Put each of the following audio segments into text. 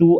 2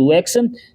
2x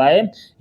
y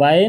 y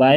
y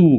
2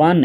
1،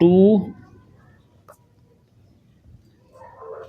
2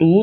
2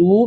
2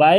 y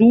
2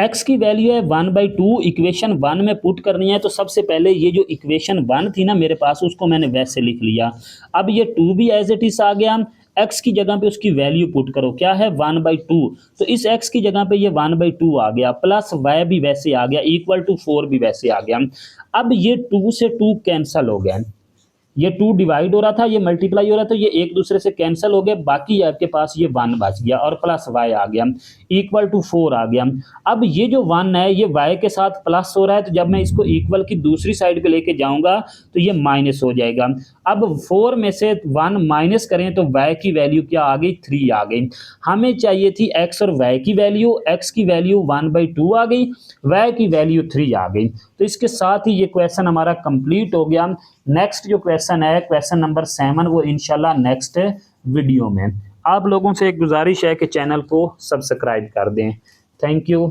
x की value है 1/2, equation 1 में पुट करनी है। तो सबसे पहले ये जो इक्वेशन 1 थी ना मेरे पास, उसको मैंने वैसे लिख लिया। अब ये 2 भी एज इट इज आ गया। एक्स की जगह पे उसकी वैल्यू पुट करो, क्या है 1/2। तो इस एक्स की जगह पे ये 1/2 आ गया, प्लस वाई भी वैसे आ गया, इक्वल टू 4 भी वैसे आ गया। अब ये 2 से 2 कैंसल हो गया, ये 2 डिवाइड हो रहा था, ये मल्टीप्लाई हो रहा था, ये एक दूसरे से कैंसिल हो गए, बाकी आपके पास ये 1 बच गया और प्लस वाई आ गया, इक्वल टू 4 आ गया। अब ये जो 1 है ये वाई के साथ प्लस हो रहा है, तो जब मैं इसको इक्वल की दूसरी साइड पे लेके जाऊंगा तो ये माइनस हो जाएगा। अब 4 में से 1 माइनस करें तो वाई की वैल्यू क्या आ गई, 3 आ गई। हमें चाहिए थी एक्स और वाई की वैल्यू, एक्स की वैल्यू 1/2 आ गई, वाई की वैल्यू 3 आ गई। तो इसके साथ ही ये क्वेश्चन हमारा कंप्लीट हो गया। नेक्स्ट जो क्वेश्चन है क्वेश्चन नंबर 7, वो इंशाल्लाह नेक्स्ट वीडियो में। आप लोगों से एक गुजारिश है कि चैनल को सब्सक्राइब कर दें। Thank you.